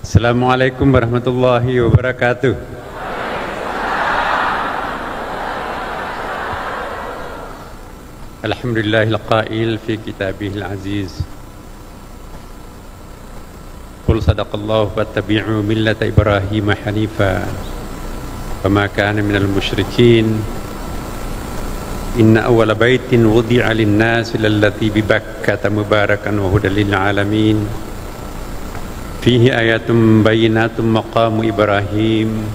Assalamualaikum warahmatullahi wabarakatuh. Alhamdulillahil qail fi kitabihil aziz. Qul sadaqallahu fattabi'u millata Ibrahim hanifa wa ma kana minal musyrikin. Inna awwala baitin wudi'a lin-nasi lallati bi Bakkata mubarakan wa hudan lil alamin. Fihi ayatum bayyinatum maqamu Ibrahim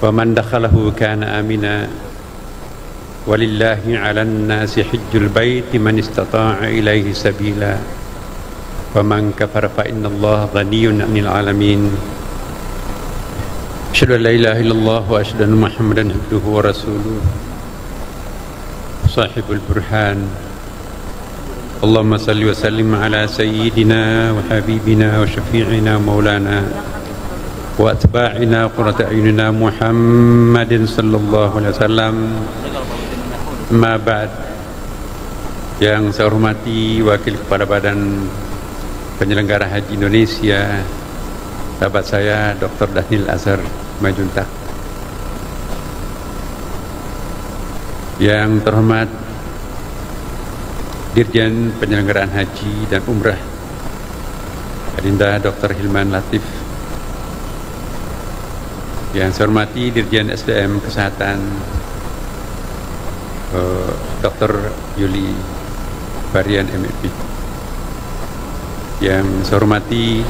wa man dakhalahu kana amina walillahi 'alan nasi hajjul baiti man istata'a ilaihi sabila wa man kafara fa innallaha ghaniyyun 'anil 'alamin. Asyhadu an la ilaha illallah wa asyhadu anna Muhammadan abduhu wa rasuluh sahibul burhan. Allahumma salli wa sallim ala sayyidina wa habibina wa syafi'ina maulana wa atba'ina qurrata a'yunina Muhammadin sallallahu alaihi wasallam. Ma ba'd. Yang saya hormati Wakil Kepala Badan Penyelenggara Haji Indonesia, sahabat saya Dr. Dhanil Azhar Majuntak. Yang terhormat Dirjen Penyelenggaraan Haji dan Umrah Adinda Dr. Hilman Latif. Yang saya hormati Dirjen SDM Kesehatan Dr. Yuli Varian MEP. Yang saya hormati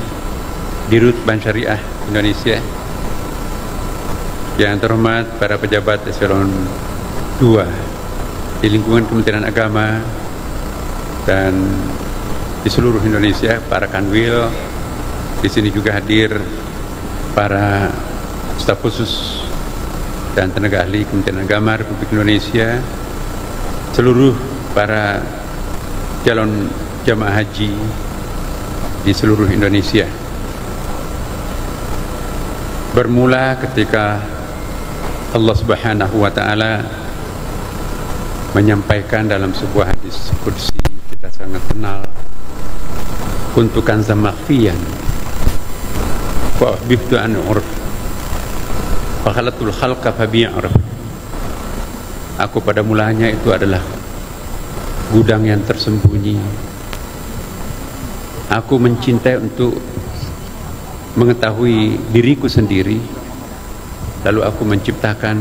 Dirut Bank Syariah Indonesia. Yang terhormat para pejabat eselon 2 di lingkungan Kementerian Agama dan di seluruh Indonesia, para kanwil. Di sini juga hadir para staf khusus dan tenaga ahli Kementerian Agama Republik Indonesia, seluruh para calon jamaah haji di seluruh Indonesia. Bermula ketika Allah Subhanahu wa Ta'ala menyampaikan dalam sebuah hadis qudsi kita sangat kenal, kuntukan zamakhfiyan wa ahbibtu an urf fa khalatul khalqa fa bi'arf. Aku pada mulanya itu adalah gudang yang tersembunyi. Aku mencintai untuk mengetahui diriku sendiri, lalu aku menciptakan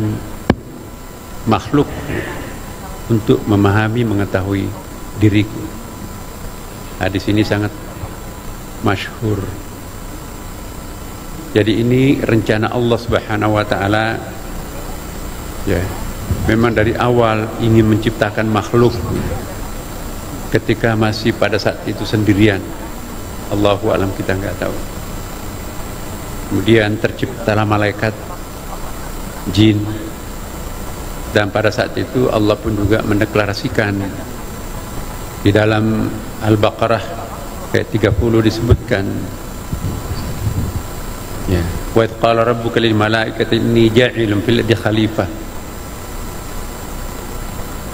makhluk untuk memahami, mengetahui diriku. Hadis ini sangat masyhur. Jadi ini rencana Allah Subhanahu wa Ta'ala, ya. Memang dari awal ingin menciptakan makhluk ketika masih pada saat itu sendirian. Allahu a'lam, kita nggak tahu. Kemudian terciptalah malaikat, jin. Dan pada saat itu Allah pun juga mendeklarasikan di dalam Al-Baqarah ayat 30 disebutkan, ya, wa idh qala rabbuka lil malaikati inni ja'ilun fil ardi khalifah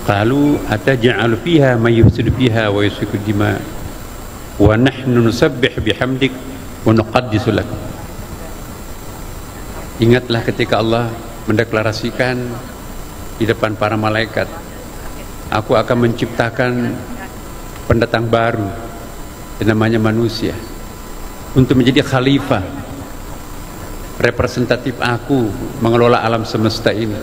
qalu ataj'alu fiha may yufsidu fiha wa yusfiku dima wa nahnu nusabbihu bihamdik wa nuqaddisu lak. Ingatlah ketika Allah mendeklarasikan di depan para malaikat, aku akan menciptakan pendatang baru yang namanya manusia untuk menjadi khalifah, representatif aku mengelola alam semesta ini.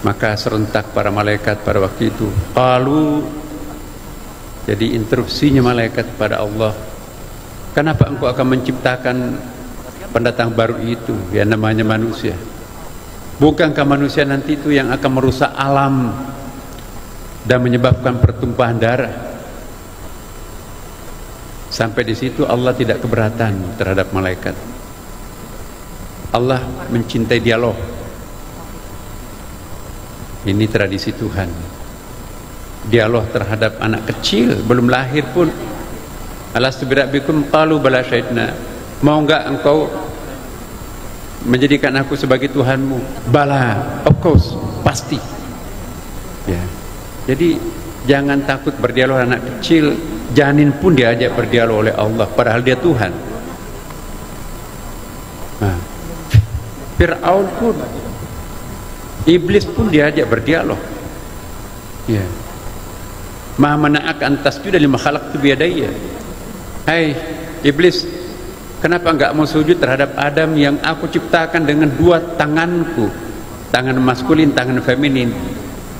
Maka serentak para malaikat pada waktu itu qalu, jadi interupsinya malaikat pada Allah, kenapa engkau akan menciptakan pendatang baru itu yang namanya manusia? Bukankah manusia nanti itu yang akan merusak alam dan menyebabkan pertumpahan darah? Sampai di situ Allah tidak keberatan terhadap malaikat. Allah mencintai dialog. Ini tradisi Tuhan. Dialog terhadap anak kecil belum lahir pun. Alastu birabbikum qalu bala syahidna. Mau enggak engkau menjadikan aku sebagai Tuhanmu? Bala, of course, pasti. Ya. Jadi jangan takut berdialog anak kecil, janin pun diajak berdialog oleh Allah, padahal dia Tuhan. Nah, Fir'aun pun, iblis pun diajak berdialog. Ya. Ma mana'aka an tasjuda lima khalaqtu biyadayya. Hai iblis, kenapa enggak mau sujud terhadap Adam yang aku ciptakan dengan dua tanganku, tangan maskulin, tangan feminin,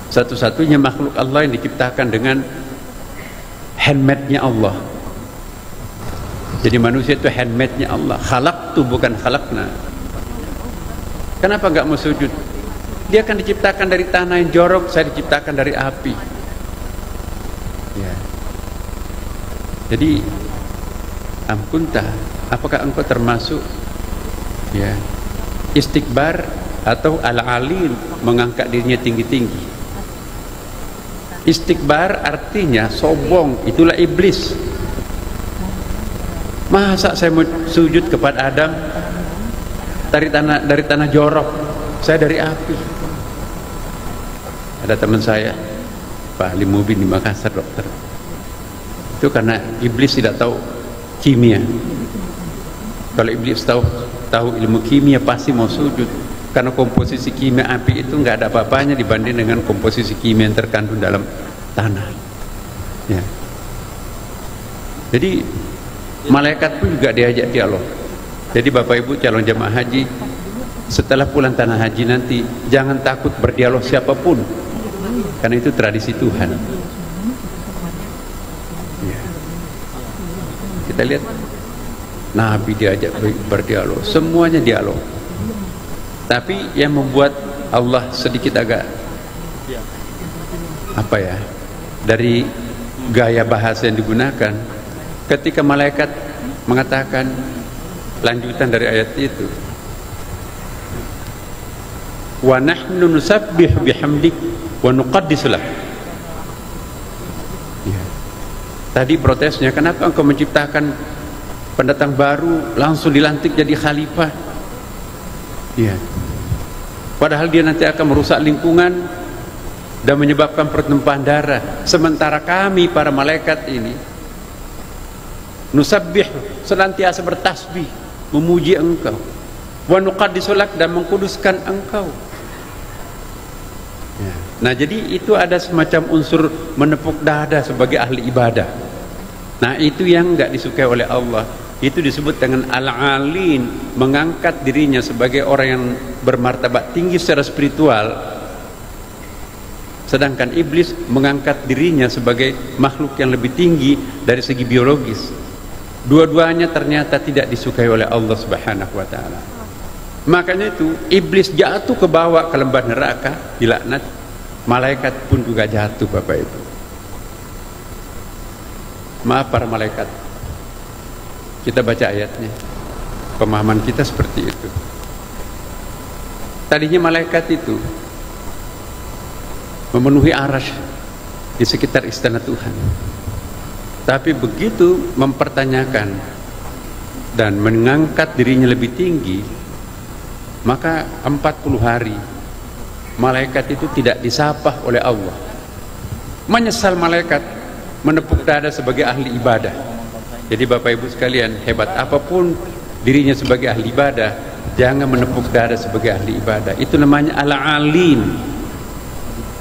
satu-satunya makhluk Allah yang diciptakan dengan handmade-nya Allah. Jadi manusia itu handmade-nya Allah. Khalaqtu bukan khalaqna. Kenapa enggak mau sujud? Dia akan diciptakan dari tanah yang jorok, saya diciptakan dari api. Ya. Jadi amkunta, apakah engkau termasuk ya istikbar atau al-alin, menganggap dirinya tinggi-tinggi? Istikbar artinya sombong, itulah iblis. Masa saya mau sujud kepada Adam dari tanah jorok, saya dari api. Ada teman saya Pak Ali Mubin di Makassar, dokter. Itu karena iblis tidak tahu kimia. Kalau iblis tahu ilmu kimia pasti mau sujud, karena komposisi kimia api itu nggak ada apa-apanya dibanding dengan komposisi kimia yang terkandung dalam tanah. Ya. Jadi malaikat pun juga diajak dialog. Jadi Bapak Ibu calon jemaah haji, setelah pulang tanah haji nanti jangan takut berdialog siapapun, karena itu tradisi Tuhan. Ya. Kita lihat Nabi diajak berdialog, semuanya dialog. Tapi yang membuat Allah sedikit agak apa ya, dari gaya bahasa yang digunakan, ketika malaikat mengatakan lanjutan dari ayat itu, wa nahnu nusabbih bihamdik wa nuqaddis lak. Ya. Tadi protesnya, kenapa engkau menciptakan pendatang baru langsung dilantik jadi khalifah? Ya. Padahal dia nanti akan merusak lingkungan dan menyebabkan pertumpahan darah. Sementara kami para malaikat ini nusabbih, senantiasa bertasbih, memuji engkau, wa nuqaddisu lak, dan mengkuduskan engkau. Ya. Nah, jadi itu ada semacam unsur menepuk dada sebagai ahli ibadah. Nah, itu yang enggak disukai oleh Allah. Itu disebut dengan al-alin, mengangkat dirinya sebagai orang yang bermartabat tinggi secara spiritual. Sedangkan iblis mengangkat dirinya sebagai makhluk yang lebih tinggi dari segi biologis. Dua-duanya ternyata tidak disukai oleh Allah Subhanahu wa taala. Makanya itu iblis jatuh ke bawah ke lembah neraka, dilaknat. Malaikat pun juga jatuh, Bapak Ibu. Maaf para malaikat, kita baca ayatnya, pemahaman kita seperti itu. Tadinya malaikat itu memenuhi arasy di sekitar istana Tuhan, tapi begitu mempertanyakan dan mengangkat dirinya lebih tinggi, maka 40 hari malaikat itu tidak disapah oleh Allah. Menyesal malaikat, menepuk dada sebagai ahli ibadah. Jadi Bapak Ibu sekalian, hebat apapun dirinya sebagai ahli ibadah, jangan menepuk dada sebagai ahli ibadah. Itu namanya al-alin.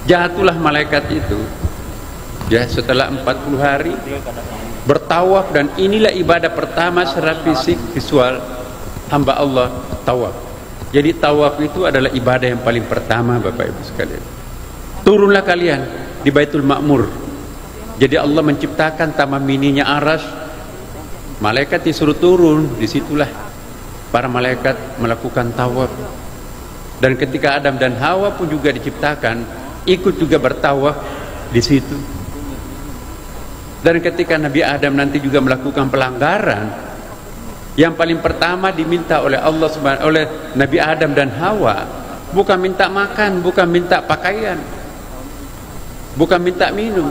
Jatuhlah malaikat itu ya setelah 40 hari bertawaf, dan inilah ibadah pertama secara fisik visual hamba Allah, tawaf. Jadi tawaf itu adalah ibadah yang paling pertama, Bapak Ibu sekalian. Turunlah kalian di Baitul Ma'mur. Jadi Allah menciptakan taman mininya arasy, malaikat disuruh turun, disitulah para malaikat melakukan tawaf. Dan ketika Adam dan Hawa pun juga diciptakan, ikut juga bertawaf di situ. Dan ketika Nabi Adam nanti juga melakukan pelanggaran, yang paling pertama diminta oleh Allah oleh Nabi Adam dan Hawa bukan minta makan, bukan minta pakaian, bukan minta minum,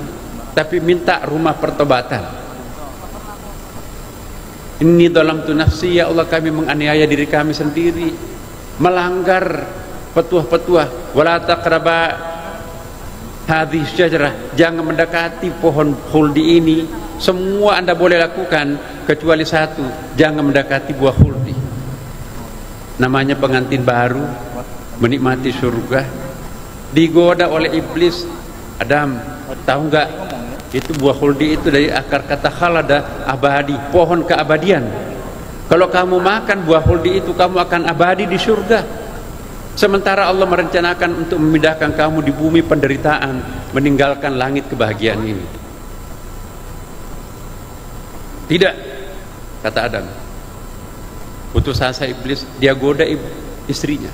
tapi minta rumah pertobatan. Inni dhalamtu nafsi, ya Allah, kami menganiaya diri kami sendiri, melanggar petuah-petuah. Wala taqraba hadhihi syajarah, jangan mendekati pohon khuldi ini, Semua Anda boleh lakukan kecuali satu, jangan mendekati buah khuldi. Namanya pengantin baru menikmati surga, digoda oleh iblis. Adam, tahu nggak? Itu buah khuldi itu dari akar kata khalada, abadi, pohon keabadian. Kalau kamu makan buah khuldi itu, kamu akan abadi di surga. Sementara Allah merencanakan untuk memindahkan kamu di bumi penderitaan, meninggalkan langit kebahagiaan ini. Tidak, kata Adam. Putus asa iblis, dia goda istrinya,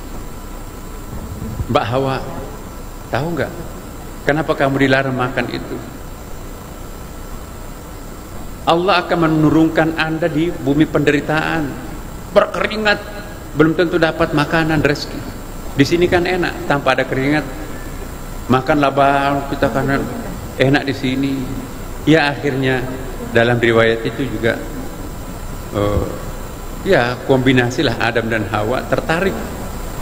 Mbak Hawa. Tahu nggak kenapa kamu dilarang makan itu? Allah akan menurunkan Anda di bumi penderitaan, berkeringat, belum tentu dapat makanan rezeki. Di sini kan enak, tanpa ada keringat, makan labang kita kan enak di sini. Ya akhirnya dalam riwayat itu juga ya kombinasilah Adam dan Hawa tertarik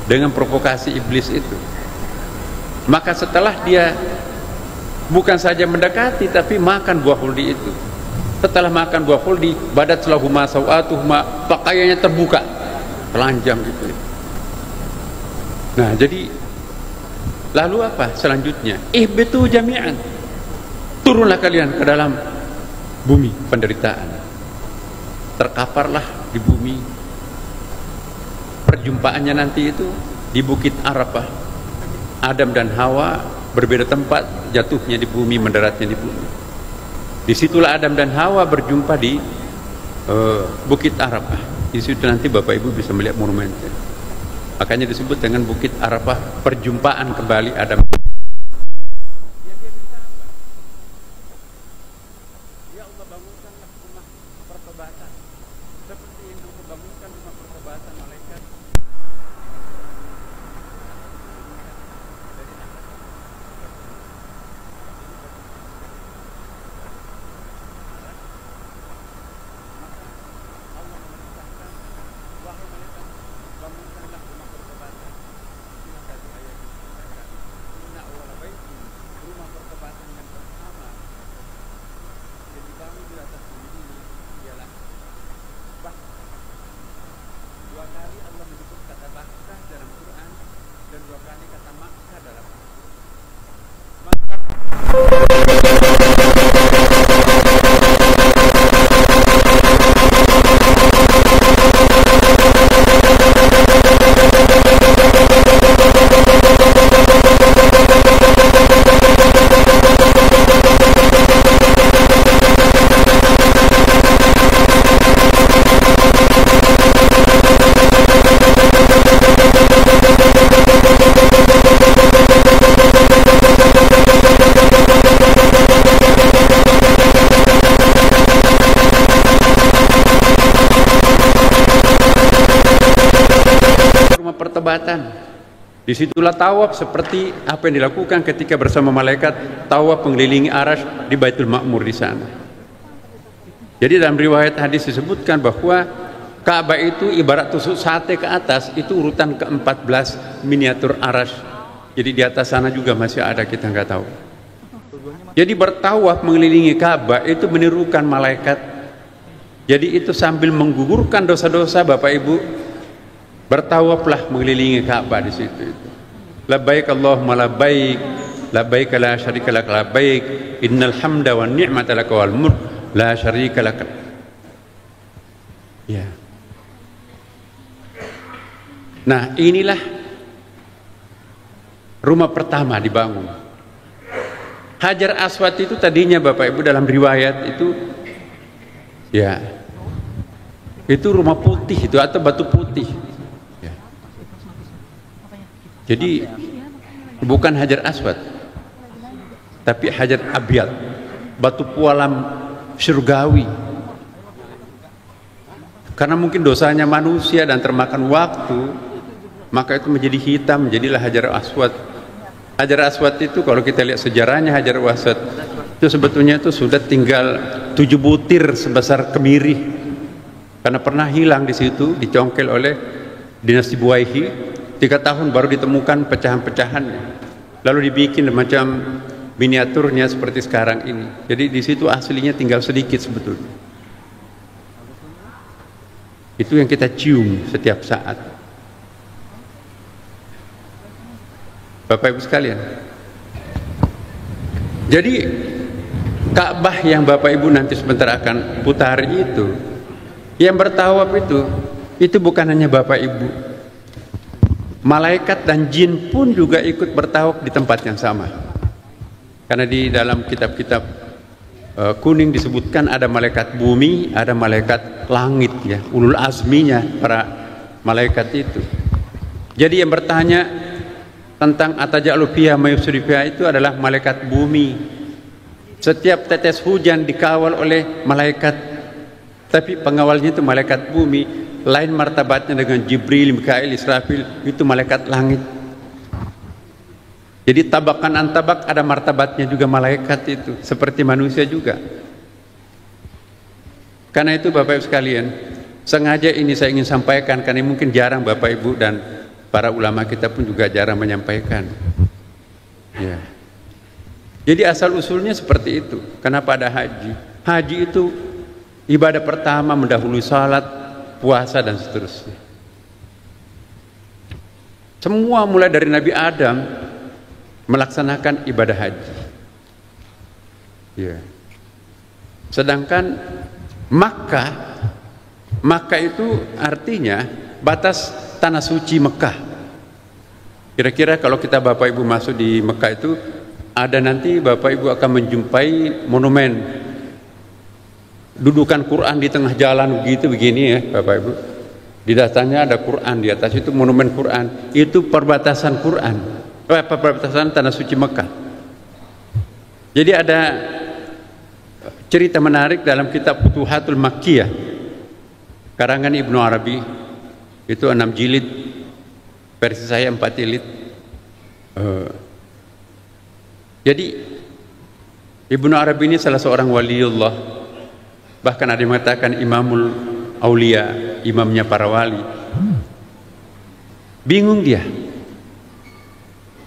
dengan provokasi iblis itu. Maka setelah dia bukan saja mendekati tapi makan buah khuldi itu, setelah makan buah khuldi, badat lahuma sawatuhuma, pakaiannya terbuka, telanjang gitu. Nah, jadi lalu apa selanjutnya? Ihbitu jami'an, turunlah kalian ke dalam bumi penderitaan, terkaparlah di bumi. Perjumpaannya nanti itu di Bukit Arafah. Adam dan Hawa berbeda tempat jatuhnya di bumi, mendaratnya di bumi. Disitulah Adam dan Hawa berjumpa di Bukit Arafah. Di situ nanti Bapak Ibu bisa melihat monumennya. Makanya disebut dengan Bukit Arafah, perjumpaan kembali Adam. Ya Allah, bangunkanlah rumah pertobatan seperti yang Engkau bangunkan rumah pertobatan malaikat. Disitulah tawaf seperti apa yang dilakukan ketika bersama malaikat tawaf mengelilingi Arasy di Baitul Ma'mur di sana. Jadi dalam riwayat hadis disebutkan bahwa Ka'bah itu ibarat tusuk sate ke atas, itu urutan ke-14 miniatur Arasy. Jadi di atas sana juga masih ada, kita nggak tahu. Jadi bertawaf mengelilingi Ka'bah itu menirukan malaikat. Jadi itu sambil menggugurkan dosa-dosa Bapak Ibu, bertawaflah mengelilingi Ka'bah di situ itu. Labbaik Allahumma labbaik, labbaik la syarika lak labbaik, innal hamda wan ni'mata lak wal mulk la syarika lak. Ya. Nah, inilah rumah pertama dibangun. Hajar Aswad itu tadinya Bapak Ibu dalam riwayat itu ya, itu rumah putih itu atau batu putih. Jadi bukan Hajar Aswad, tapi Hajar Abyad, batu pualam surgawi. Karena mungkin dosanya manusia dan termakan waktu, maka itu menjadi hitam, menjadilah Hajar Aswad. Hajar Aswad itu kalau kita lihat sejarahnya, Hajar Aswad itu sebetulnya itu sudah tinggal 7 butir sebesar kemiri, karena pernah hilang di situ, dicongkel oleh dinasti Buaihi. 3 tahun baru ditemukan pecahan-pecahannya, lalu dibikin macam miniaturnya seperti sekarang ini. Jadi di situ aslinya tinggal sedikit sebetulnya. Itu yang kita cium setiap saat. Bapak Ibu sekalian. Jadi Ka'bah yang Bapak Ibu nanti sebentar akan putari itu, yang bertawaf itu bukan hanya Bapak Ibu. Malaikat dan jin pun juga ikut bertawaf di tempat yang sama. Karena di dalam kitab-kitab kuning disebutkan ada malaikat bumi, ada malaikat langit ya, ulul azminya para malaikat itu. Jadi yang bertanya tentang atajalu fiha may yufsidu fiha itu adalah malaikat bumi. Setiap tetes hujan dikawal oleh malaikat, tapi pengawalnya itu malaikat bumi. Lain martabatnya dengan Jibril, Mikail, Israfil, itu malaikat langit. Jadi tabakan antabak ada martabatnya juga malaikat itu, seperti manusia juga. Karena itu Bapak Ibu sekalian, sengaja ini saya ingin sampaikan karena mungkin jarang Bapak Ibu dan para ulama kita pun juga jarang menyampaikan. Ya. Jadi asal usulnya seperti itu. Kenapa ada haji? Haji itu ibadah pertama mendahului salat, puasa dan seterusnya. Semua mulai dari Nabi Adam melaksanakan ibadah haji. Ya. Sedangkan Makkah itu artinya batas tanah suci Mekah. Kira-kira kalau kita Bapak Ibu masuk di Mekah itu ada nanti Bapak Ibu akan menjumpai monumen dudukan Quran di tengah jalan begitu begini ya Bapak Ibu. Di datanya ada Quran, di atas itu monumen Quran. Itu perbatasan Quran. Perbatasan tanah suci Mekah. Jadi ada cerita menarik dalam kitab Futuhatul Makkiyah karangan Ibnu Arabi. Itu 6 jilid, versi saya 4 jilid. Jadi Ibnu Arabi ini salah seorang waliullah, bahkan ada yang mengatakan imamul aulia, imamnya para wali. Bingung dia,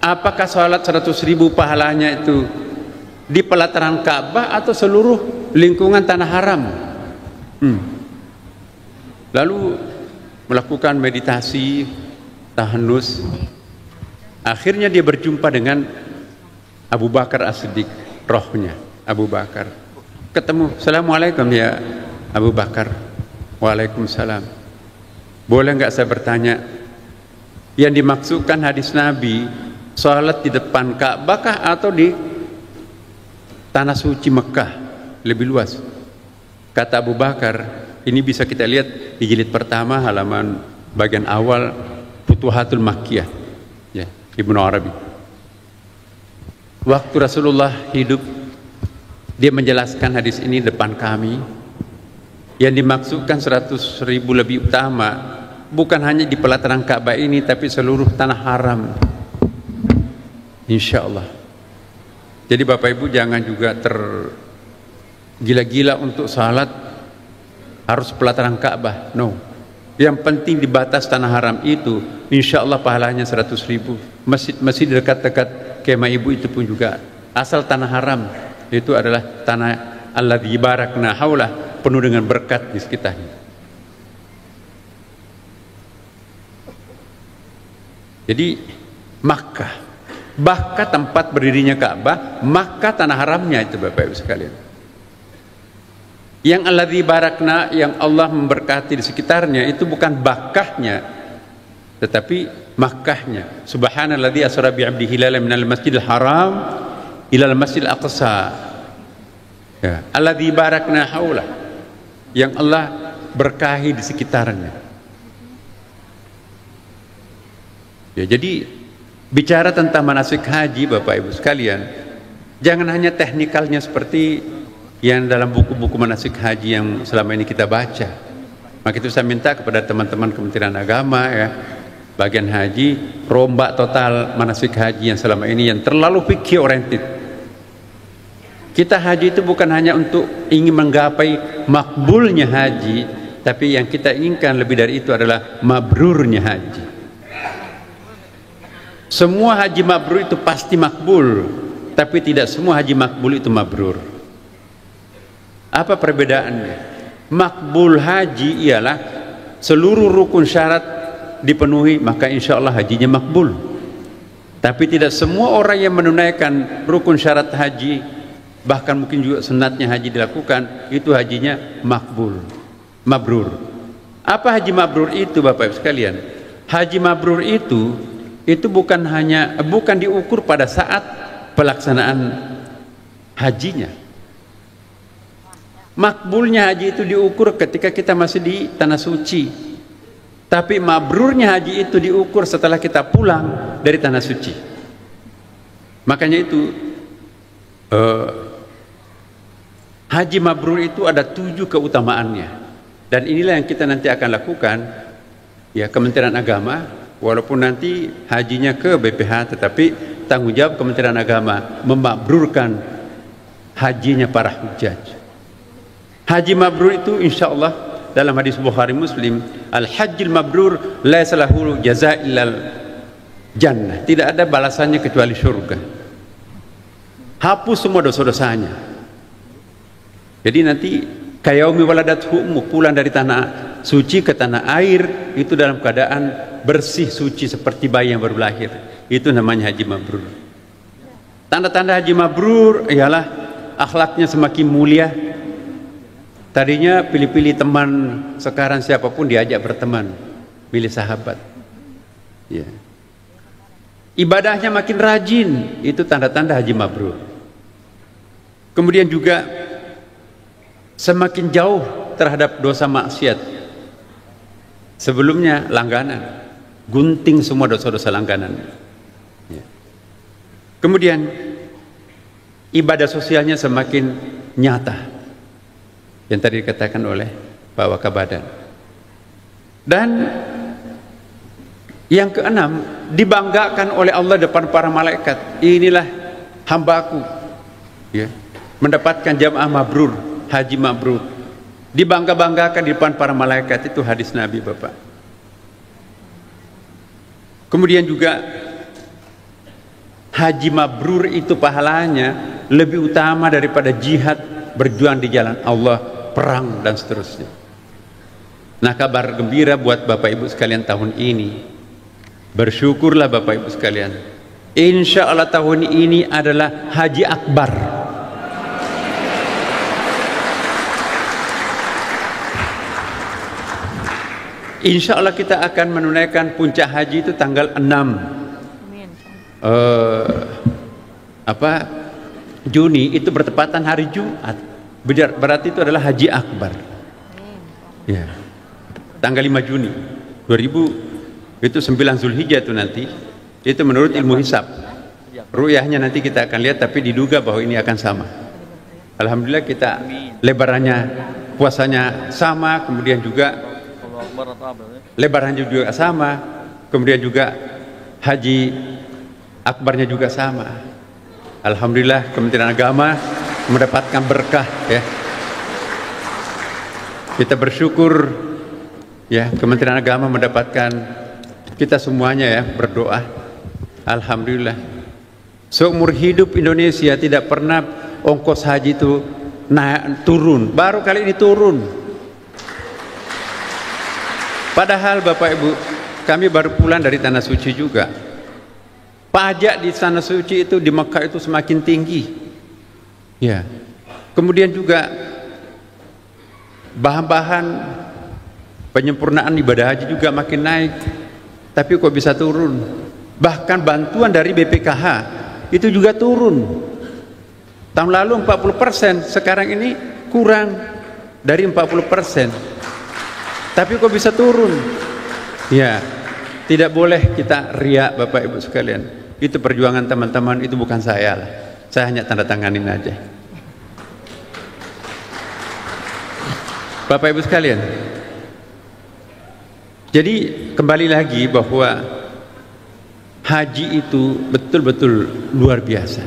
apakah salat 100.000 pahalanya itu di pelataran Ka'bah atau seluruh lingkungan tanah haram? Lalu melakukan meditasi, tahanus. Akhirnya dia berjumpa dengan Abu Bakar As-Siddiq, rohnya Abu Bakar. Ketemu, Assalamualaikum ya Abu Bakar. Waalaikumsalam. Boleh nggak saya bertanya, yang dimaksudkan hadis Nabi salat di depan Ka'bah atau di tanah suci Mekah? Lebih luas. Kata Abu Bakar, ini bisa kita lihat di jilid pertama halaman bagian awal Futuhatul Makkiyah ya, Ibnu Arabi. Waktu Rasulullah hidup, dia menjelaskan hadis ini depan kami. Yang dimaksudkan 100.000 lebih utama bukan hanya di pelataran Ka'bah ini, tapi seluruh tanah haram. Insya Allah. Jadi Bapak Ibu jangan juga tergila-gila untuk salat harus pelataran Ka'bah. No. Yang penting di batas tanah haram itu, insya Allah pahalanya 100.000. Masjid dekat-dekat kemah ibu itu pun juga asal tanah haram, itu adalah tanah alladzi barakna haulah, penuh dengan berkat di sekitarnya. Jadi Makkah tempat berdirinya Ka'bah, Makkah tanah haramnya itu Bapak Ibu sekalian. Yang alladzi barakna, yang Allah memberkati di sekitarnya, itu bukan Bakkahnya, tetapi Makkahnya. Subhanalladzi asra bi 'abdihi lailan minal masjidil haram ilal masjidil aqsa. Ya, alladzi barakna haula, yang Allah berkahi di sekitarnya. Ya, jadi bicara tentang manasik haji Bapak Ibu sekalian, jangan hanya teknikalnya seperti yang dalam buku-buku manasik haji yang selama ini kita baca. Maka itu saya minta kepada teman-teman Kementerian Agama ya, bagian haji, rombak total manasik haji yang selama ini yang terlalu fikih oriented. Kita haji itu bukan hanya untuk ingin menggapai makbulnya haji, tapi yang kita inginkan lebih dari itu adalah mabrurnya haji. Semua haji mabrur itu pasti makbul, tapi tidak semua haji makbul itu mabrur. Apa perbedaannya? Makbul haji ialah seluruh rukun syarat dipenuhi, maka insya Allah hajinya makbul. Tapi tidak semua orang yang menunaikan rukun syarat haji, bahkan mungkin juga sunatnya haji dilakukan, itu hajinya makbul, mabrur. Apa haji mabrur itu, Bapak Ibu sekalian? Haji mabrur itu bukan diukur pada saat pelaksanaan hajinya. Makbulnya haji itu diukur ketika kita masih di tanah suci. Tapi mabrurnya haji itu diukur setelah kita pulang dari tanah suci. Makanya itu haji mabrur itu ada 7 keutamaannya. Dan inilah yang kita nanti akan lakukan, ya, Kementerian Agama, walaupun nanti hajinya ke BPH, tetapi tanggung jawab Kementerian Agama memabrurkan hajinya para hujjaj. Haji mabrur itu insya Allah dalam hadis Bukhari Muslim, al-hajjil mabrur laisa lahu jazaa illal jannah, tidak ada balasannya kecuali surga. Hapus semua dosa-dosanya. Jadi nanti kayaumi waladathu ummu, pulang dari tanah suci ke tanah air itu dalam keadaan bersih suci seperti bayi yang baru lahir. Itu namanya haji mabrur. Tanda-tanda haji mabrur ialah akhlaknya semakin mulia. Tadinya pilih-pilih teman, sekarang siapapun diajak berteman, pilih sahabat. Ya. Ibadahnya makin rajin, itu tanda-tanda haji mabrur. Kemudian juga semakin jauh terhadap dosa maksiat. Sebelumnya langganan, gunting semua dosa-dosa langganan. Ya. Kemudian ibadah sosialnya semakin nyata, yang tadi dikatakan oleh Pak Wakabadan. Dan yang keenam, dibanggakan oleh Allah depan para malaikat. Inilah hambaku, ya, mendapatkan jamaah mabrur, haji mabrur. Dibangga-banggakan di depan para malaikat, itu hadis Nabi, Bapak. Kemudian juga haji mabrur itu pahalanya lebih utama daripada jihad, berjuang di jalan Allah, perang dan seterusnya. Nah, kabar gembira buat Bapak Ibu sekalian tahun ini, bersyukurlah Bapak Ibu sekalian, insya Allah tahun ini adalah haji akbar. Insya Allah kita akan menunaikan puncak haji itu tanggal 6 Juni, itu bertepatan hari Jumat. Berarti itu adalah haji akbar. Ya. Tanggal 5 Juni 2000 itu 9 Zulhijjah itu nanti. Itu menurut ilmu hisab. Ru'yahnya nanti kita akan lihat, tapi diduga bahwa ini akan sama. Alhamdulillah kita lebarannya, puasanya sama, kemudian juga lebarannya juga sama, kemudian juga haji akbarnya juga sama. Alhamdulillah Kementerian Agama mendapatkan berkah, ya. Kita bersyukur, ya, Kementerian Agama mendapatkan, kita semuanya, ya, berdoa. Alhamdulillah. Seumur hidup Indonesia tidak pernah ongkos haji itu turun, baru kali ini turun. Padahal Bapak Ibu, kami baru pulang dari tanah suci juga. Pajak di tanah suci itu di Mekah itu semakin tinggi. Ya. Kemudian juga bahan-bahan penyempurnaan ibadah haji juga makin naik. Tapi kok bisa turun? Bahkan bantuan dari BPKH itu juga turun. Tahun lalu 40%, sekarang ini kurang dari 40%. Tapi kok bisa turun? Ya, tidak boleh kita riak Bapak Ibu sekalian. Itu perjuangan teman-teman, itu bukan saya lah. Saya hanya tanda tanganin aja. Bapak Ibu sekalian, jadi kembali lagi bahwa haji itu betul-betul luar biasa.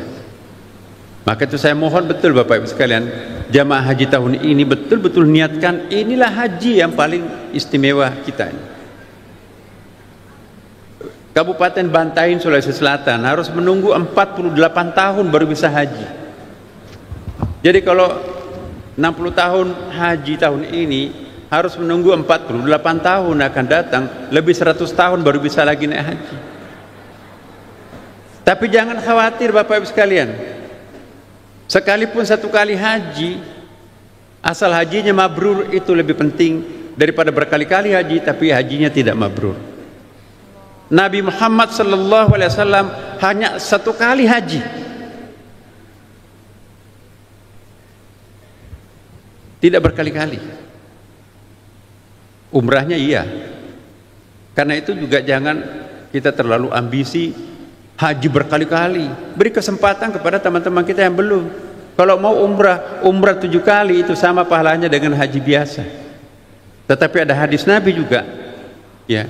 Maka itu saya mohon betul Bapak Ibu sekalian, jamaah haji tahun ini betul-betul niatkan, inilah haji yang paling istimewa kita ini. Kabupaten Bantaing, Sulawesi Selatan harus menunggu 48 tahun baru bisa haji. Jadi kalau 60 tahun haji tahun ini, harus menunggu 48 tahun akan datang, lebih 100 tahun baru bisa lagi naik haji. Tapi jangan khawatir Bapak Ibu sekalian, sekalipun satu kali haji, asal hajinya mabrur itu lebih penting daripada berkali-kali haji tapi hajinya tidak mabrur. Nabi Muhammad sallallahu alaihi wasallam hanya satu kali haji. Tidak berkali-kali. Umrahnya iya. Karena itu juga jangan kita terlalu ambisi haji berkali-kali. Beri kesempatan kepada teman-teman kita yang belum. Kalau mau umrah 7 kali itu sama pahalanya dengan haji biasa. Tetapi ada hadis Nabi juga, ya.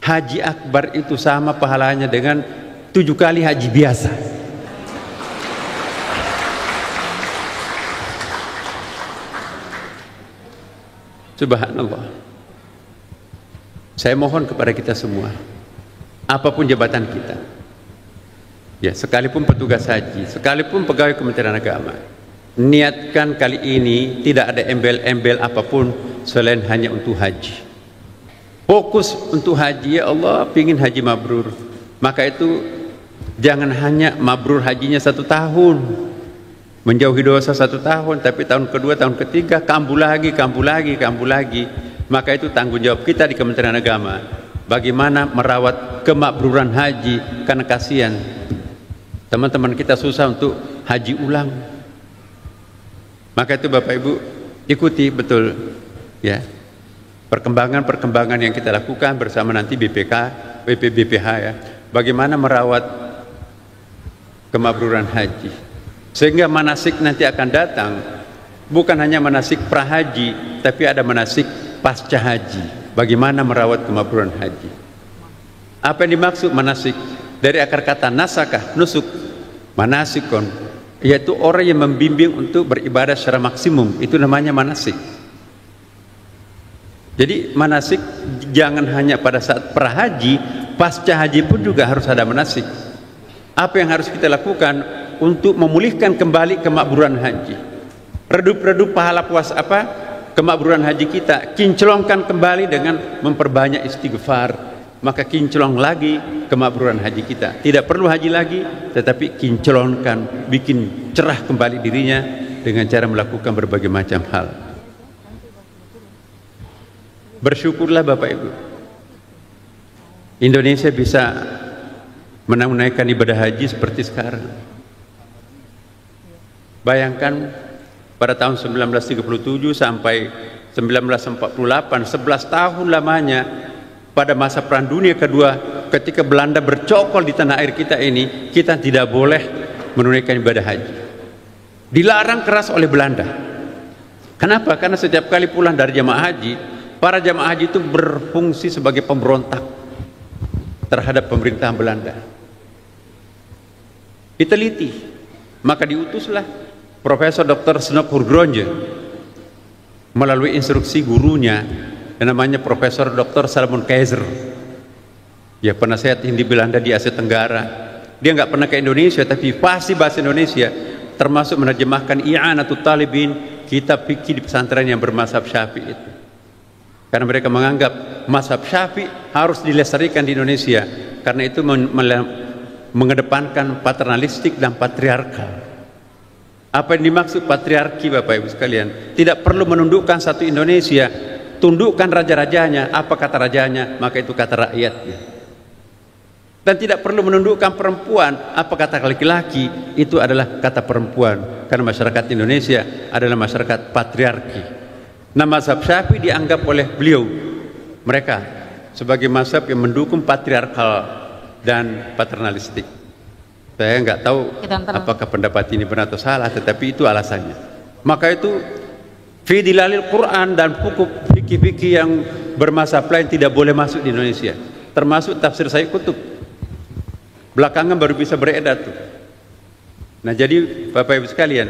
Haji akbar itu sama pahalanya dengan 7 kali haji biasa. Subhanallah. Saya mohon kepada kita semua, apapun jabatan kita, ya, sekalipun petugas haji, sekalipun pegawai Kementerian Agama, niatkan kali ini tidak ada embel-embel apapun selain hanya untuk haji. Fokus untuk haji, ya Allah, pingin haji mabrur. Maka itu jangan hanya mabrur hajinya 1 tahun, menjauhi dosa 1 tahun, tapi tahun kedua, tahun ketiga kambuh lagi. Maka itu tanggung jawab kita di Kementerian Agama, bagaimana merawat kemakbruran haji, karena kasihan teman-teman kita susah untuk haji ulang. Maka itu Bapak Ibu ikuti betul, ya, perkembangan yang kita lakukan bersama nanti BPBPH, ya, bagaimana merawat kemakbruran haji, sehingga manasik nanti akan datang bukan hanya manasik prahaji, tapi ada manasik pasca haji, bagaimana merawat kemakbruran haji. Apa yang dimaksud manasik? Dari akar kata nasakah, nusuk, manasikon, yaitu orang yang membimbing untuk beribadah secara maksimum, itu namanya manasik. Jadi manasik jangan hanya pada saat prahaji, pasca haji pun juga harus ada manasik. Apa yang harus kita lakukan untuk memulihkan kembali kemakbruran haji? Redup-redup pahala puas apa? Kemakbruran haji kita kinclongkan kembali dengan memperbanyak istighfar, maka kinclong lagi kemakbruran haji kita. Tidak perlu haji lagi, tetapi kinclongkan, bikin cerah kembali dirinya dengan cara melakukan berbagai macam hal. Bersyukurlah Bapak Ibu, Indonesia bisa menunaikan ibadah haji seperti sekarang. Bayangkan pada tahun 1937 sampai 1948, 11 tahun lamanya, pada masa Perang Dunia Kedua, ketika Belanda bercokol di tanah air kita ini, kita tidak boleh menunaikan ibadah haji. Dilarang keras oleh Belanda. Kenapa? Karena setiap kali pulang dari jamaah haji, para jamaah haji itu berfungsi sebagai pemberontak terhadap pemerintahan Belanda. Diteliti, maka diutuslah Profesor Dr. Snop Hurgronje melalui instruksi gurunya yang namanya Profesor Dr. Salomon Keizer, ya, penasehat Hindi Belanda di Asia Tenggara. Dia nggak pernah ke Indonesia, tapi pasti bahasa Indonesia, termasuk menerjemahkan I'anatul Talibin, kitab fikih di pesantren yang bermazhab Syafi'i itu. Karena mereka menganggap mazhab Syafi'i harus dilestarikan di Indonesia, karena itu mengedepankan paternalistik dan patriarkal. Apa yang dimaksud patriarki Bapak Ibu sekalian? Tidak perlu menundukkan satu Indonesia, tundukkan raja-rajanya. Apa kata rajanya? Maka itu kata rakyatnya. Dan tidak perlu menundukkan perempuan. Apa kata laki-laki? Itu adalah kata perempuan. Karena masyarakat Indonesia adalah masyarakat patriarki. Nah, mazhab Syafi'i dianggap oleh beliau, mereka, sebagai mazhab yang mendukung patriarkal dan paternalistik. Saya nggak tahu apakah pendapat ini benar atau salah, tetapi itu alasannya. Maka itu fi dilalil Quran dan hukum fikih-fikih yang bermazhab lain tidak boleh masuk di Indonesia, termasuk tafsir Sayyid Qutb. Belakangan baru bisa beredar tuh. Nah, jadi Bapak Ibu sekalian,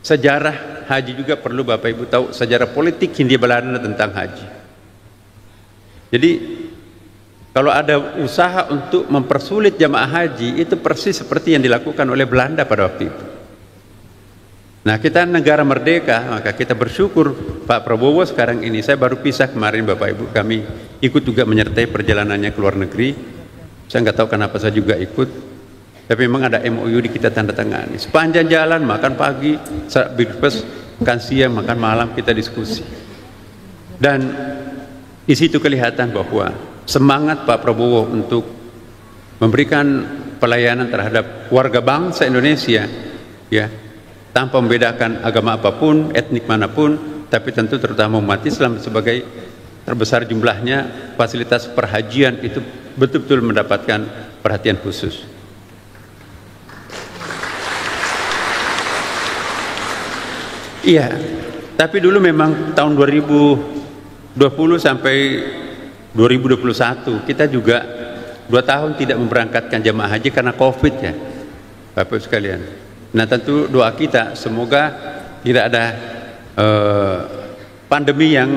sejarah haji juga perlu Bapak Ibu tahu, sejarah politik Hindia Belanda tentang haji. Jadi Kalau ada usaha untuk mempersulit jamaah haji, itu persis seperti yang dilakukan oleh Belanda pada waktu itu. Nah, kita negara merdeka, maka kita bersyukur Pak Prabowo sekarang ini. Saya baru pisah kemarin Bapak Ibu, kami ikut juga menyertai perjalanannya ke luar negeri. Saya nggak tahu kenapa saya juga ikut, tapi memang ada MOU di kita tanda tangani. Sepanjang jalan makan pagi, makan siang, makan malam, kita diskusi. Dan di situ kelihatan bahwa semangat Pak Prabowo untuk memberikan pelayanan terhadap warga bangsa Indonesia, ya, tanpa membedakan agama apapun, etnik manapun, tapi tentu terutama umat Islam sebagai terbesar jumlahnya, fasilitas perhajian itu betul-betul mendapatkan perhatian khusus. Iya, tapi dulu memang tahun 2020 sampai 2021 kita juga 2 tahun tidak memberangkatkan jamaah haji karena COVID, ya Bapak Ibu sekalian. Nah, tentu doa kita semoga tidak ada pandemi yang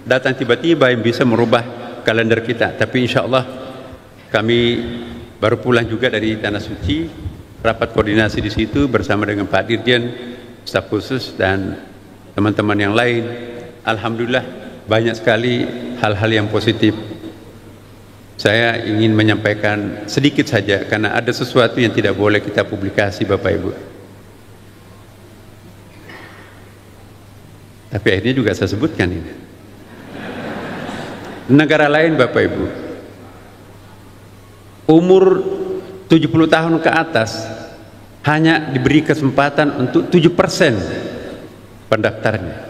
datang tiba-tiba yang bisa merubah kalender kita. Tapi insya Allah kami baru pulang juga dari Tanah Suci, rapat koordinasi di situ bersama dengan Pak Dirjen, staf khusus dan teman-teman yang lain. Alhamdulillah banyak sekali hal-hal yang positif. Saya ingin menyampaikan sedikit saja karena ada sesuatu yang tidak boleh kita publikasi Bapak Ibu. Tapi akhirnya juga saya sebutkan ini. Negara lain Bapak Ibu, umur 70 tahun ke atas hanya diberi kesempatan untuk 7% pendaftarnya.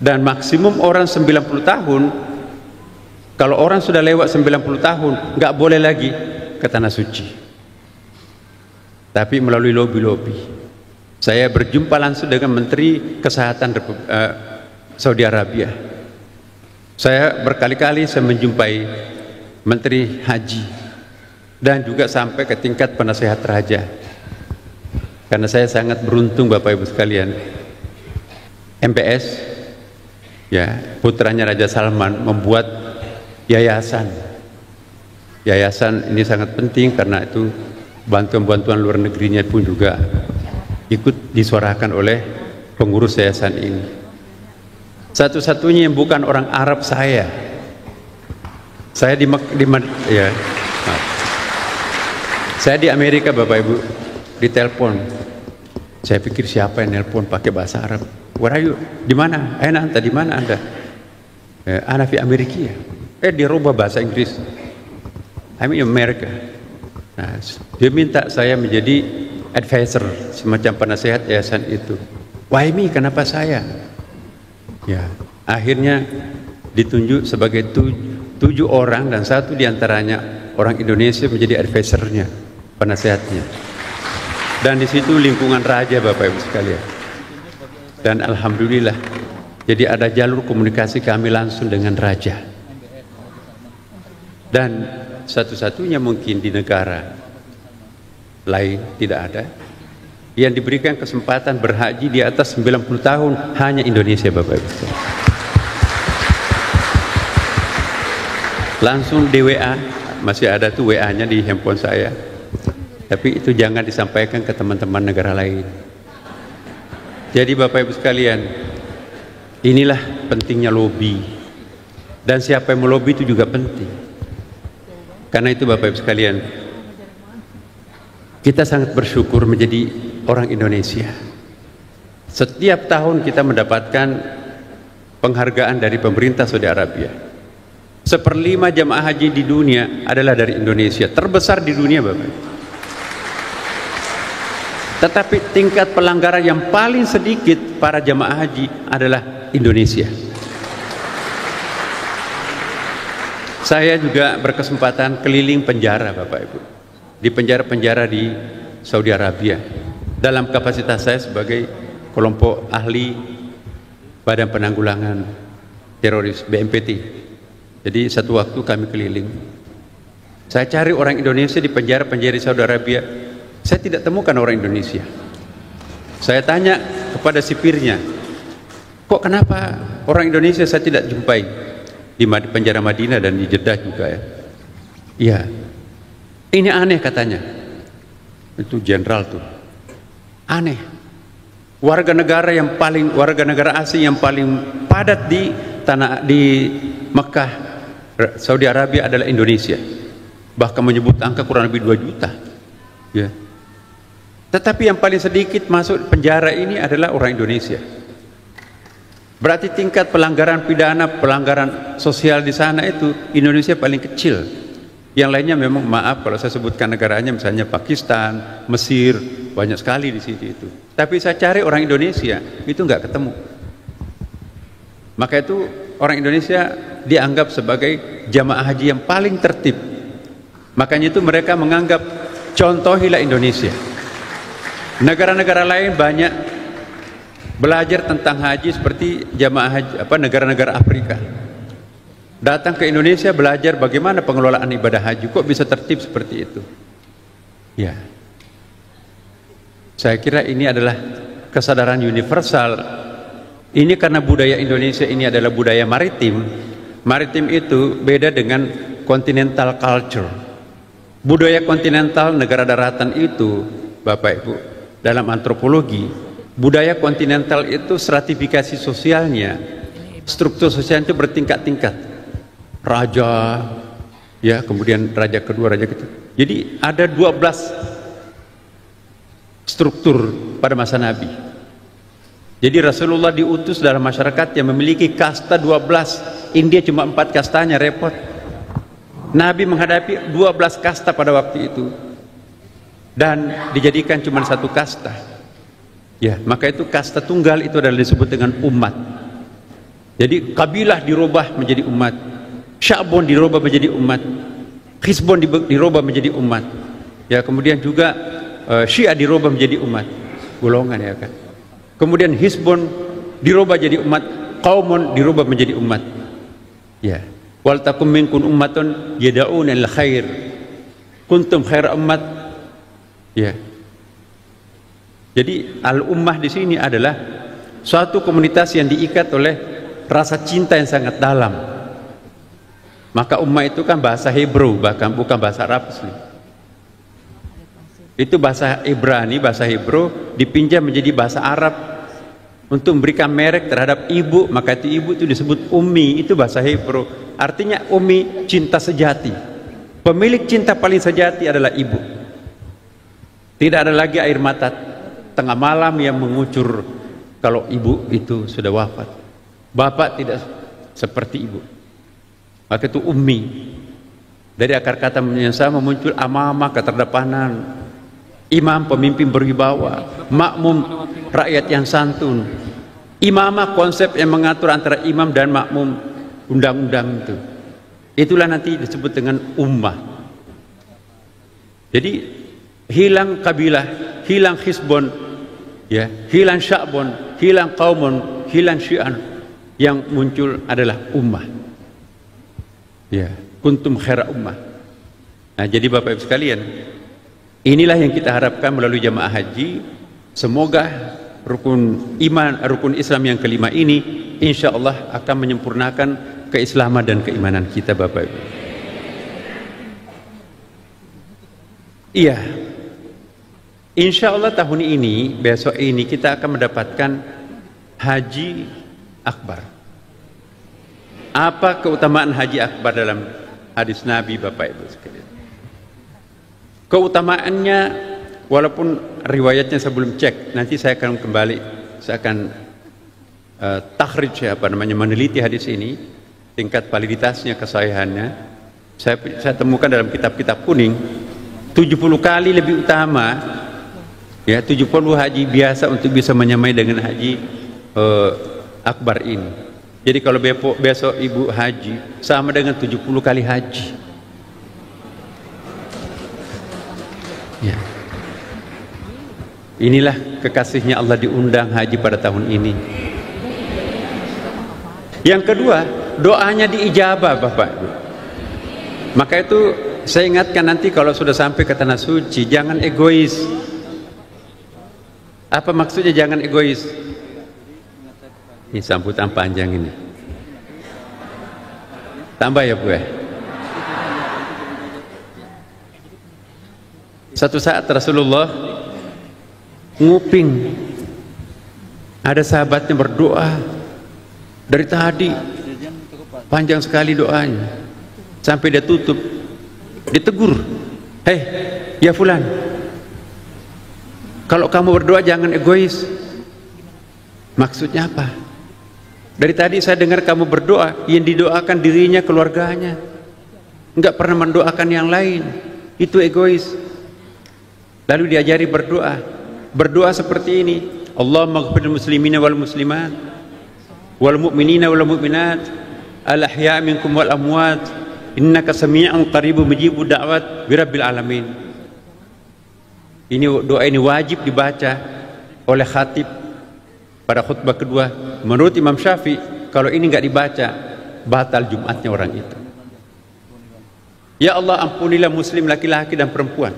Dan maksimum orang 90 tahun, kalau orang sudah lewat 90 tahun, nggak boleh lagi ke Tanah Suci. Tapi melalui lobi-lobi. Saya berjumpa langsung dengan Menteri Kesehatan Saudi Arabia. Saya berkali-kali menjumpai Menteri Haji dan juga sampai ke tingkat penasehat raja. Karena saya sangat beruntung Bapak Ibu sekalian. MPS, ya, putranya Raja Salman membuat yayasan. Yayasan ini sangat penting karena itu bantuan-bantuan luar negerinya pun juga ikut disuarakan oleh pengurus yayasan ini. Satu-satunya yang bukan orang Arab saya di Amerika Bapak Ibu, ditelepon. Saya pikir siapa yang nelpon pakai bahasa Arab. Where are you? Di mana? Anta di mana Anda? Ana fi Amerika. Dia rubah bahasa Inggris. I'm in America. Nah, dia minta saya menjadi advisor, semacam penasehat yayasan itu. Why me? Kenapa saya? Ya, akhirnya ditunjuk sebagai 7 orang dan 1 diantaranya orang Indonesia menjadi advisornya, penasehatnya. Dan di situ lingkungan raja Bapak Ibu sekalian. Dan alhamdulillah, jadi ada jalur komunikasi kami langsung dengan raja. Dan satu-satunya mungkin di negara lain tidak ada yang diberikan kesempatan berhaji di atas 90 tahun, hanya Indonesia Bapak Ibu. Langsung di WA, masih ada tuh WA-nya di handphone saya. Tapi itu jangan disampaikan ke teman-teman negara lain. Jadi Bapak Ibu sekalian, inilah pentingnya lobby. Dan siapa yang melobi itu juga penting. Karena itu Bapak Ibu sekalian, kita sangat bersyukur menjadi orang Indonesia. Setiap tahun kita mendapatkan penghargaan dari pemerintah Saudi Arabia. 1/5 jamaah haji di dunia adalah dari Indonesia, terbesar di dunia Bapak Ibu. Tetapi tingkat pelanggaran yang paling sedikit para jamaah haji adalah Indonesia. Saya juga berkesempatan keliling penjara Bapak Ibu, di penjara-penjara di Saudi Arabia, dalam kapasitas saya sebagai kelompok ahli Badan Penanggulangan Teroris BNPT. Jadi satu waktu kami keliling, saya cari orang Indonesia di penjara-penjara di Saudi Arabia. Saya tidak temukan orang Indonesia. Saya tanya kepada sipirnya, kok kenapa orang Indonesia saya tidak jumpai? di penjara Madinah dan di Jeddah juga ya. Iya. Ini aneh katanya. Itu jenderal tuh. Aneh. Warga negara asing yang paling padat di Mekah, Saudi Arabia adalah Indonesia. Bahkan menyebut angka kurang lebih 2 juta. Ya. Tetapi yang paling sedikit masuk penjara ini adalah orang Indonesia. Berarti tingkat pelanggaran pidana, pelanggaran sosial di sana itu Indonesia paling kecil. Yang lainnya memang maaf kalau saya sebutkan negaranya, misalnya Pakistan, Mesir, banyak sekali di situ itu. Tapi saya cari orang Indonesia itu nggak ketemu. Maka itu orang Indonesia dianggap sebagai jamaah haji yang paling tertib. Makanya itu mereka menganggap contohilah Indonesia. Negara-negara lain banyak belajar tentang haji seperti jamaah haji negara-negara Afrika. Datang ke Indonesia belajar bagaimana pengelolaan ibadah haji, kok bisa tertib seperti itu. Ya. Saya kira ini adalah kesadaran universal. Ini karena budaya Indonesia ini adalah budaya maritim. Maritim itu beda dengan continental culture. Budaya kontinental negara daratan itu, Bapak Ibu, dalam antropologi, budaya kontinental itu stratifikasi sosialnya, struktur sosial itu bertingkat-tingkat. Raja, ya, kemudian raja kedua, raja ketiga. Jadi ada 12 struktur pada masa Nabi. Jadi Rasulullah diutus dalam masyarakat yang memiliki kasta 12. India cuma 4 kastanya, repot. Nabi menghadapi 12 kasta pada waktu itu. Dan dijadikan cuma 1 kasta. Ya, maka itu kasta tunggal itu adalah disebut dengan umat. Jadi kabilah dirubah menjadi umat. Sya'bon dirubah menjadi umat, Hizbon dirubah menjadi umat, ya, kemudian juga Syiah dirubah menjadi umat, golongan ya kan. Kemudian Hizbon dirubah jadi umat, Qaumun dirubah menjadi umat, ya. Wal takum minkum ummatun yad'una ilal khair, kuntum khair ummat, ya. Jadi al-ummah di sini adalah suatu komunitas yang diikat oleh rasa cinta yang sangat dalam. Maka ummah itu kan bahasa Hebrew, bahkan bukan bahasa Arab asli. Itu bahasa Ibrani, bahasa Hebrew dipinjam menjadi bahasa Arab untuk memberikan merek terhadap ibu. Maka itu ibu itu disebut ummi, itu bahasa Hebrew. Artinya ummi, cinta sejati. Pemilik cinta paling sejati adalah ibu. Tidak ada lagi air mata tengah malam yang mengucur kalau ibu itu sudah wafat. Bapak tidak seperti ibu. Maka itu ummi. Dari akar kata yang sama muncul amamah, keterdepanan. Imam, pemimpin berwibawa. Makmum, rakyat yang santun. Imamah, konsep yang mengatur antara imam dan makmum, undang-undang itu. Itulah nanti disebut dengan ummah. Jadi hilang kabilah, hilang hizbon, ya, hilang sya'bon, hilang qaumun, hilang syi'an. Yang muncul adalah ummah. Ya, kuntum khaira ummah. Nah, jadi Bapak Ibu sekalian, inilah yang kita harapkan melalui jamaah haji. Semoga rukun iman, rukun Islam yang kelima ini insya Allah akan menyempurnakan keislaman dan keimanan kita, Bapak Ibu. Iya, insya Allah tahun ini, besok ini kita akan mendapatkan haji akbar. Apa keutamaan haji akbar dalam hadis Nabi, Bapak Ibu sekalian? Keutamaannya, walaupun riwayatnya saya belum cek, nanti saya akan kembali, saya akan takhrij, meneliti hadis ini, tingkat validitasnya, kesahihannya. Saya temukan dalam kitab-kitab kuning 70 kali lebih utama, ya, 70 haji biasa untuk bisa menyamai dengan haji akbar ini. Jadi kalau besok ibu haji sama dengan 70 kali haji. Ya. Inilah kekasihnya Allah diundang haji pada tahun ini. Yang kedua, doanya diijabah, Bapak Ibu. Maka itu saya ingatkan nanti kalau sudah sampai ke tanah suci, jangan egois. Apa maksudnya jangan egois? Ini sambutan panjang ini. Tambah ya Bu ya. Satu saat Rasulullah nguping, ada sahabatnya berdoa dari tadi, panjang sekali doanya, sampai dia tutup, ditegur, hei ya fulan, kalau kamu berdoa jangan egois. Maksudnya apa? Dari tadi saya dengar kamu berdoa, yang didoakan dirinya, keluarganya, enggak pernah mendoakan yang lain, itu egois. Lalu diajari berdoa, berdoa seperti ini, Allahumma ighfirlil muslimina wal muslimat wal mu'minina wal mu'minat al ahya' minkum wal amwat innaka sami'un qaribun mujibud da'wat birabbil alamin. Ini doa ini wajib dibaca oleh khatib pada khutbah kedua. Menurut Imam Syafi'i, kalau ini nggak dibaca, batal Jumatnya orang itu. Ya Allah, ampunilah muslim laki-laki dan perempuan,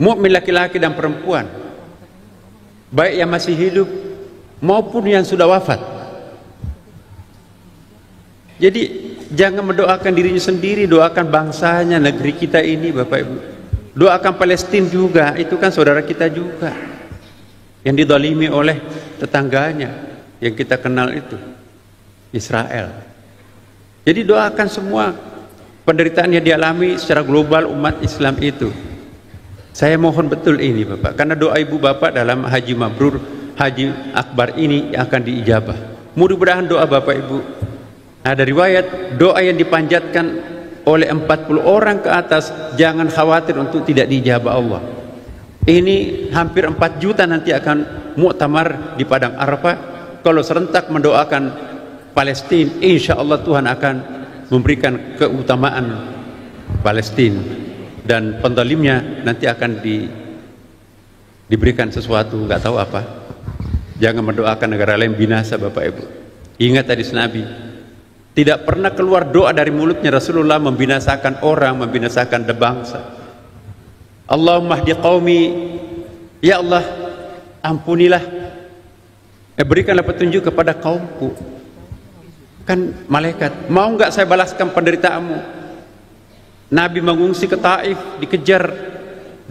mukmin laki-laki dan perempuan, baik yang masih hidup maupun yang sudah wafat. Jadi jangan mendoakan dirinya sendiri, doakan bangsanya, negeri kita ini, Bapak Ibu. Doakan Palestina juga, itu kan saudara kita juga, yang didolimi oleh tetangganya yang kita kenal itu, Israel. Jadi doakan semua penderitaan yang dialami secara global umat Islam itu. Saya mohon betul ini Bapak, karena doa ibu Bapak dalam Haji Mabrur, Haji Akbar ini akan diijabah. Mudah-mudahan doa Bapak Ibu. Ada riwayat doa yang dipanjatkan oleh 40 orang ke atas, jangan khawatir untuk tidak diijabah Allah. Ini hampir 4 juta nanti akan muktamar di Padang Arafah. Kalau serentak mendoakan Palestina, insya Allah Tuhan akan memberikan keutamaan Palestina, dan pendalimnya nanti akan diberikan sesuatu, nggak tahu apa. Jangan mendoakan negara lain binasa Bapak Ibu. Ingat hadis Nabi, tidak pernah keluar doa dari mulutnya Rasulullah membinasakan orang, membinasakan bangsa. Allahumma hdi qaumi, ya Allah ampunilah, berikanlah petunjuk kepada kaumku. Kan malaikat, mau nggak saya balaskan penderitaanmu? Nabi mengungsi ke Taif, dikejar,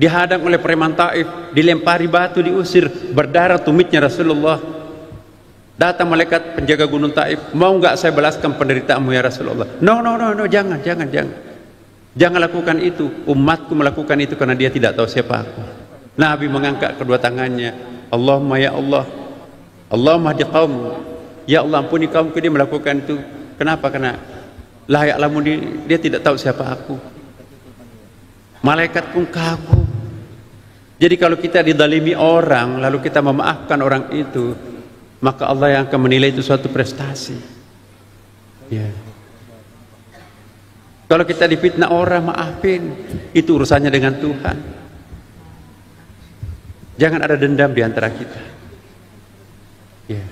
dihadang oleh preman Taif, dilempari batu, diusir, berdarah tumitnya Rasulullah. Datang malaikat penjaga gunung Taif, mau nggak saya balaskan penderitaanmu ya Rasulullah? No, jangan. Jangan lakukan itu. Umatku melakukan itu karena dia tidak tahu siapa aku. Nabi mengangkat kedua tangannya, Allahumma ya Allah, Allahumma hdi qaum, ya Allah ampuni kaumku. Dia melakukan itu. Kenapa? Karena la ya'lamu, dia tidak tahu siapa aku. Malaikat pun kagum. Jadi kalau kita didalimi orang lalu kita memaafkan orang itu, maka Allah yang akan menilai itu suatu prestasi. Ya. Kalau kita difitnah orang, maafin, itu urusannya dengan Tuhan. Jangan ada dendam di antara kita. Ya.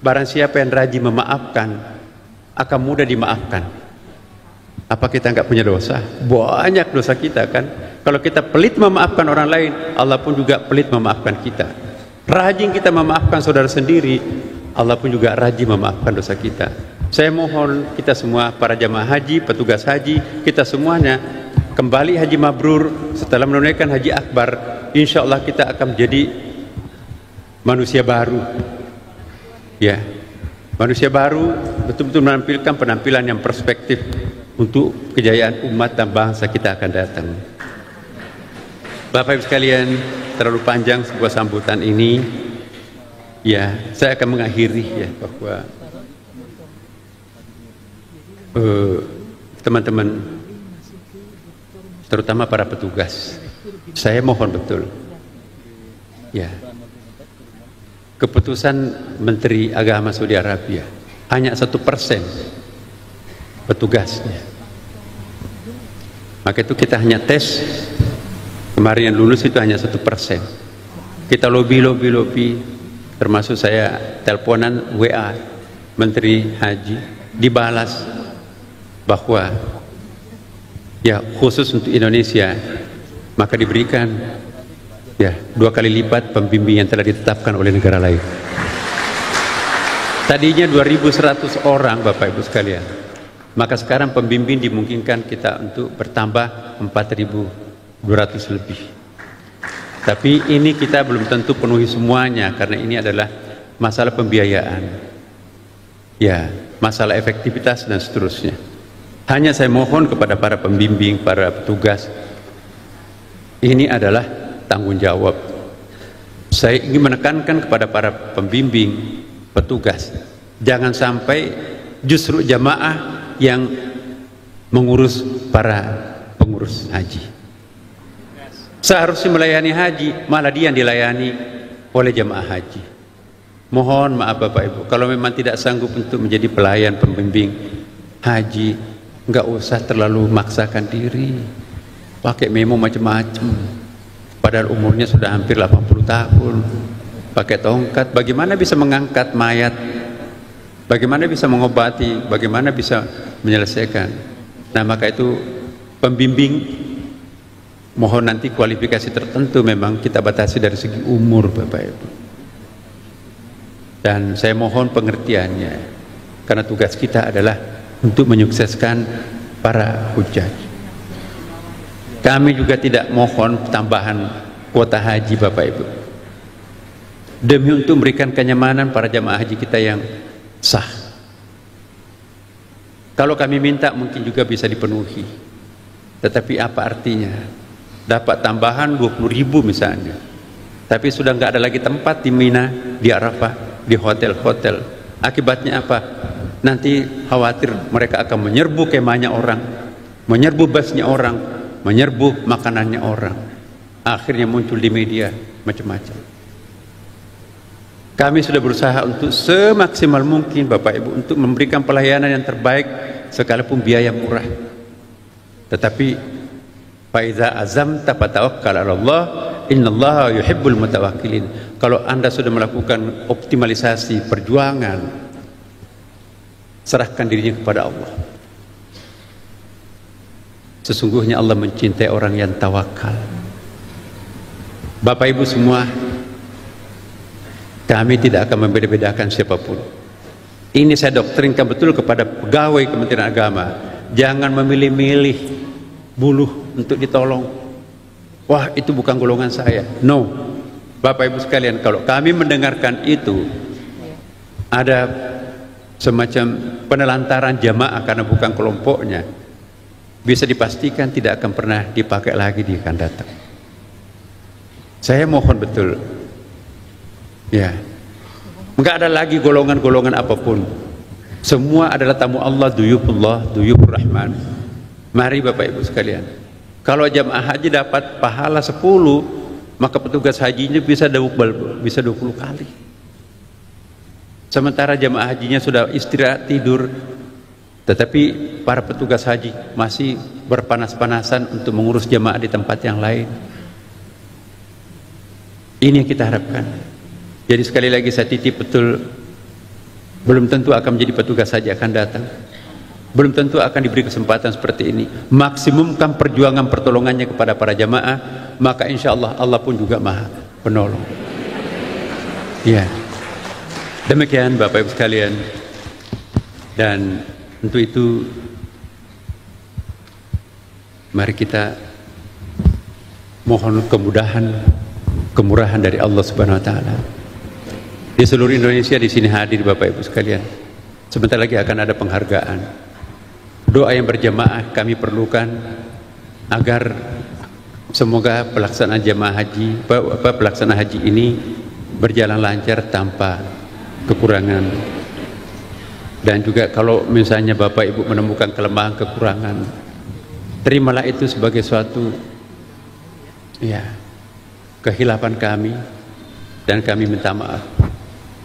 Barang siapa yang rajin memaafkan akan mudah dimaafkan. Apa kita nggak punya dosa? Banyak dosa kita kan. Kalau kita pelit memaafkan orang lain, Allah pun juga pelit memaafkan kita. Rajin kita memaafkan saudara sendiri, Allah pun juga rajin memaafkan dosa kita. Saya mohon kita semua, para jamaah haji, petugas haji, kita semuanya kembali haji mabrur setelah menunaikan haji akbar. Insya Allah kita akan menjadi manusia baru. Ya, manusia baru betul-betul menampilkan penampilan yang perspektif untuk kejayaan umat dan bangsa kita akan datang. Bapak Ibu sekalian, terlalu panjang sebuah sambutan ini. Ya, saya akan mengakhiri ya bahwa teman-teman, terutama para petugas, saya mohon betul ya, keputusan Menteri Agama Saudi Arabia hanya 1% petugasnya, maka itu kita hanya tes. Kemarin yang lulus itu hanya 1%. Kita lobby, termasuk saya teleponan WA Menteri Haji, dibalas bahwa ya khusus untuk Indonesia maka diberikan ya 2 kali lipat pembimbing yang telah ditetapkan oleh negara lain. Tadinya 2.100 orang Bapak Ibu sekalian. Maka sekarang pembimbing dimungkinkan kita untuk bertambah 4.200 lebih. Tapi ini kita belum tentu penuhi semuanya karena ini adalah masalah pembiayaan. Ya, masalah efektivitas dan seterusnya. Hanya saya mohon kepada para pembimbing, para petugas, ini adalah tanggung jawab. Saya ingin menekankan kepada para pembimbing, petugas, jangan sampai justru jamaah yang mengurus para pengurus haji. Seharusnya melayani haji, malah dia yang dilayani oleh jamaah haji. Mohon maaf Bapak Ibu, kalau memang tidak sanggup untuk menjadi pelayan pembimbing haji, nggak usah terlalu maksakan diri, pakai memo macam-macam. Padahal umurnya sudah hampir 80 tahun, pakai tongkat, bagaimana bisa mengangkat mayat? Bagaimana bisa mengobati? Bagaimana bisa menyelesaikan? Nah, maka itu pembimbing mohon nanti kualifikasi tertentu memang kita batasi dari segi umur Bapak Ibu. Dan saya mohon pengertiannya, karena tugas kita adalah untuk menyukseskan para hujjaj. Kami juga tidak mohon tambahan kuota haji Bapak Ibu, demi untuk memberikan kenyamanan para jamaah haji kita yang sah. Kalau kami minta mungkin juga bisa dipenuhi, tetapi apa artinya dapat tambahan 20.000 misalnya, tapi sudah nggak ada lagi tempat di Mina, di Arafah, di hotel-hotel. Akibatnya apa? Nanti khawatir mereka akan menyerbu kemahnya orang, menyerbu busnya orang, menyerbu makanannya orang. Akhirnya muncul di media macam-macam. Kami sudah berusaha untuk semaksimal mungkin Bapak Ibu untuk memberikan pelayanan yang terbaik sekalipun biaya murah. Tetapi faiza azamta fatawakkal 'ala Allah, innallaha yuhibbul mutawakkilin. Kalau Anda sudah melakukan optimalisasi perjuangan, serahkan dirinya kepada Allah. Sesungguhnya Allah mencintai orang yang tawakal. Bapak Ibu semua, kami tidak akan membeda-bedakan siapapun. Ini saya doktrinkan betul kepada pegawai Kementerian Agama. Jangan memilih-milih buluh untuk ditolong. Wah, itu bukan golongan saya. No. Bapak Ibu sekalian, kalau kami mendengarkan itu, ada semacam penelantaran jamaah karena bukan kelompoknya, bisa dipastikan tidak akan pernah dipakai lagi di akan datang. Saya mohon betul, ya, nggak ada lagi golongan-golongan apapun. Semua adalah tamu Allah, duyufullah, duyufur rahman. Mari Bapak Ibu sekalian, kalau jamaah haji dapat pahala 10, maka petugas hajinya bisa 20 kali. Sementara jamaah hajinya sudah istirahat tidur, tetapi para petugas haji masih berpanas-panasan untuk mengurus jamaah di tempat yang lain. Ini yang kita harapkan. Jadi sekali lagi saya titip betul, belum tentu akan menjadi petugas haji akan datang, belum tentu akan diberi kesempatan seperti ini. Maksimumkan perjuangan pertolongannya kepada para jamaah, maka insya Allah Allah pun juga maha penolong. Ya, demikian Bapak Ibu sekalian. Dan untuk itu mari kita mohon kemudahan, kemurahan dari Allah Subhanahu wa taala. Di seluruh Indonesia di sini hadir Bapak Ibu sekalian. Sebentar lagi akan ada penghargaan. Doa yang berjamaah kami perlukan agar semoga pelaksanaan jamaah haji, pelaksanaan haji ini berjalan lancar tanpa kekurangan. Dan juga kalau misalnya Bapak Ibu menemukan kelemahan, kekurangan, terimalah itu sebagai suatu kehilapan kami, dan kami minta maaf.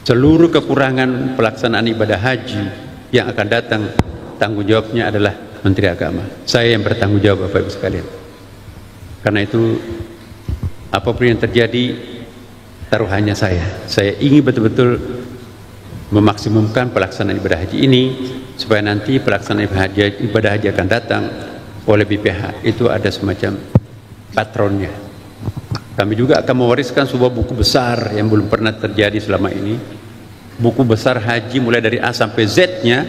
Seluruh kekurangan pelaksanaan ibadah haji yang akan datang, tanggung jawabnya adalah Menteri Agama. Saya yang bertanggung jawab Bapak Ibu sekalian. Karena itu apapun yang terjadi, taruhannya saya ingin betul-betul memaksimumkan pelaksanaan ibadah haji ini, supaya nanti pelaksanaan ibadah haji akan datang oleh BPH itu ada semacam patronnya. Kami juga akan mewariskan sebuah buku besar yang belum pernah terjadi selama ini, buku besar haji mulai dari A sampai Z-nya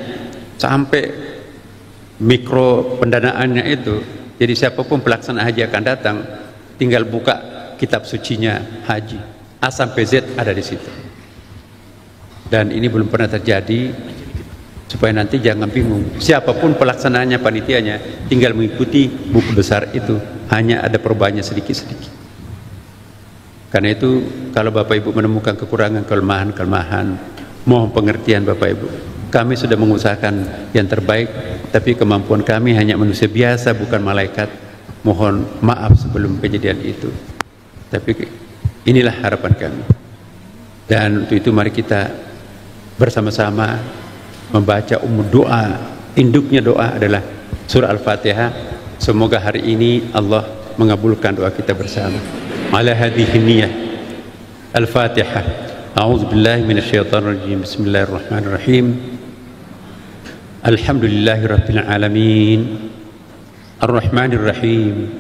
sampai mikro pendanaannya itu. Jadi siapapun pelaksana haji akan datang, tinggal buka kitab sucinya haji, A sampai Z ada di situ. Dan ini belum pernah terjadi, supaya nanti jangan bingung. Siapapun pelaksananya, panitianya, tinggal mengikuti buku besar itu, hanya ada perubahannya sedikit-sedikit. Karena itu kalau Bapak Ibu menemukan kekurangan, kelemahan, mohon pengertian Bapak Ibu. Kami sudah mengusahakan yang terbaik, tapi kemampuan kami hanya manusia biasa, bukan malaikat. Mohon maaf sebelum kejadian itu. Tapi inilah harapan kami. Dan untuk itu mari kita bersama-sama membaca doa. Induknya doa adalah surah Al-Fatihah. Semoga hari ini Allah mengabulkan doa kita bersama. Ala hadhihi niyyah. Al-Fatihah. A'udzu billahi minasyaitonir rajim. Bismillahirrahmanirrahim. Alhamdulillahirabbil alamin. Ar-Rahmanir Rahim.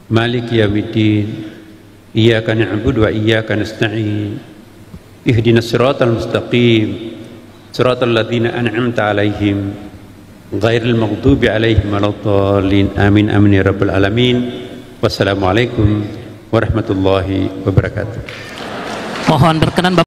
Maliki yaumiddin. Iyyaka na'budu wa iyyaka nasta'in. Ihdinas siratal mustaqim. Siratal ladzina an'amta 'alaihim ghairil maghdubi 'alaihim waladdallin. Amin amin ya rabbal alamin. Wassalamualaikum warahmatullahi wabarakatuh. Mohon berkenan Bapak